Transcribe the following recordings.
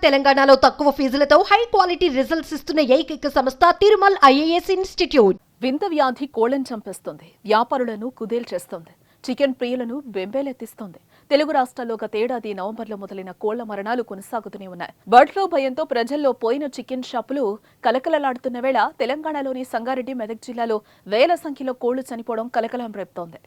తెలంగాణలో తక్కువ ఫీజులతో high quality results ఇస్తున్న ఏకైక సంస్థ తిరుమల్ ఐఏఎస్ ఇన్స్టిట్యూట్. వింత వ్యాధి కోళ్లను చంపేస్తోంది, వ్యాపారులను కుదేలు చేస్తోంది, చికెన్ ప్రియులను బెంబేలెత్తిస్తోంది. తెలుగు రాష్ట్రాల్లో గతేడాది నవంబర్లో మొదలైన కోళ్ల మరణాలు కొనసాగుతూనే ఉన్నాయి. బర్డ్ ఫ్లూ భయంతో ప్రజల్లో పోయిన చికెన్ షాపులు కలకలలాడుతున్న వేళ తెలంగాణలోని సంగారెడ్డి, మెదక్ జిల్లాలో వేల సంఖ్యలో కోళ్లు చనిపోవడం కలకలం రేపుతోంది.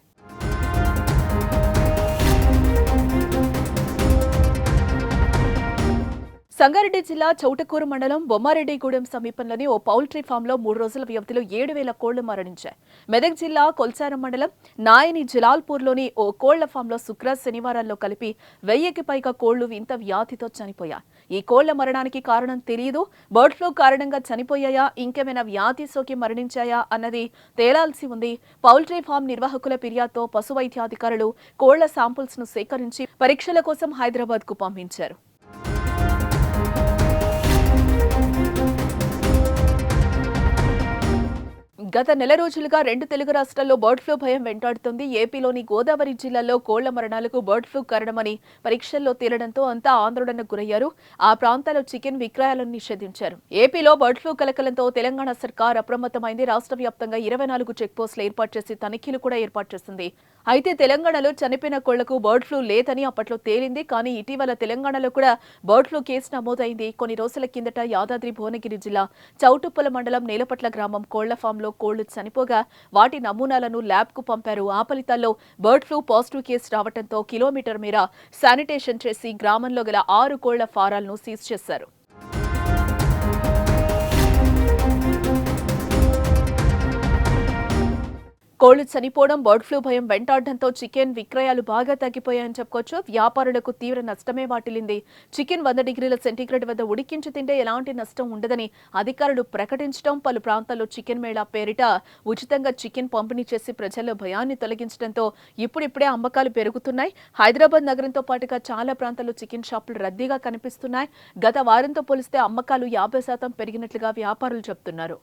సంగారెడ్డి జిల్లా చౌటకూరు మండలం బొమ్మారెడ్డిగూడెం సమీపంలోని ఓ పౌల్ట్రీ ఫామ్లో 3 రోజుల వ్యవధిలో 7,000 కోళ్లు మరణించాయి. మెదక్ జిల్లా కొల్చారం మండలం నాయని జలాల్పూర్లోని ఓ కోళ్ల ఫామ్లో శనివారాల్లో కలిపి 1000కి పైగా కోళ్లు వింత వ్యాధితో చనిపోయాయి. ఈ కోళ్ల మరణానికి కారణం తెలియదు. బర్డ్ ఫ్లూ కారణంగా చనిపోయాయా, ఇంకేమైనా వ్యాధి సోకి మరణించాయా అన్నది తేలాల్సి ఉంది. పౌల్ట్రీ ఫామ్ నిర్వాహకుల ఫిర్యాదుతో పశు వైద్యాధికారులు కోళ్ల శాంపుల్స్ ను సేకరించి పరీక్షల కోసం హైదరాబాద్ కు పంపించారు. గత నెల రోజులుగా 2 తెలుగు రాష్ట్రాల్లో బర్డ్ ఫ్లూ భయం వెంటాడుతుంది. ఏపీలోని గోదావరి జిల్లాలో కోళ్ల మరణాలకు బర్డ్ ఫ్లూ కారణమని పరీక్షల్లో తేలడంతో అంతా ఆందోళనకు గురయ్యారు. ఆ ప్రాంతాల్లో చికెన్ విక్రయాలను నిషేధించారు. ఏపీలో బర్డ్ ఫ్లూ కలకలంతో తెలంగాణ సర్కార్ అప్రమత్తమైంది. రాష్ట్ర వ్యాప్తంగా 24 చెక్ పోస్టులు ఏర్పాటు చేసి తనిఖీలు కూడా ఏర్పాటు చేసింది. అయితే తెలంగాణలో చనిపోయిన కోళ్లకు బర్డ్ ఫ్లూ లేదని అప్పట్లో తేలింది. కానీ ఇటీవల తెలంగాణలో కూడా బర్డ్ ఫ్లూ కేసు నమోదైంది. కొన్ని రోజుల కిందట యాదాద్రి భువనగిరి జిల్లా చౌటుప్పల మండలం నేలపట్ల గ్రామం కోళ్ల ఫామ్లో కోళ్లు చనిపోగా వాటి నమూనాలను ల్యాబ్ కు పంపారు. ఆ ఫలితాల్లో బర్డ్ ఫ్లూ పాజిటివ్ కేసు రావడంతో కిలోమీటర్ మేర శానిటేషన్ చేసి గ్రామంలో గల 6 కోళ్ల ఫారాలను సీజ్ చేశారు. కోళ్లు చనిపోవడం, బర్డ్ ఫ్లూ భయం వెంటాడడంతో చికెన్ విక్రయాలు బాగా తగ్గిపోయాయని చెప్పుకోవచ్చు. వ్యాపారులకు తీవ్ర నష్టమే వాటిల్లింది. చికెన్ 100 డిగ్రీల సెంటీగ్రేడ్ వద్ద ఉడికించి తింటే ఎలాంటి నష్టం ఉండదని అధికారులు ప్రకటించడం, పలు ప్రాంతాల్లో చికెన్ మేళా పేరిట ఉచితంగా చికెన్ పంపిణీ చేసి ప్రజల్లో భయాన్ని తొలగించడంతో ఇప్పుడిప్పుడే అమ్మకాలు పెరుగుతున్నాయి. హైదరాబాద్ నగరంతో పాటుగా చాలా ప్రాంతాల్లో చికెన్ షాపులు రద్దీగా కనిపిస్తున్నాయి. గత వారంతో పోలిస్తే అమ్మకాలు 50% పెరిగినట్లుగా వ్యాపారులు చెబుతున్నారు.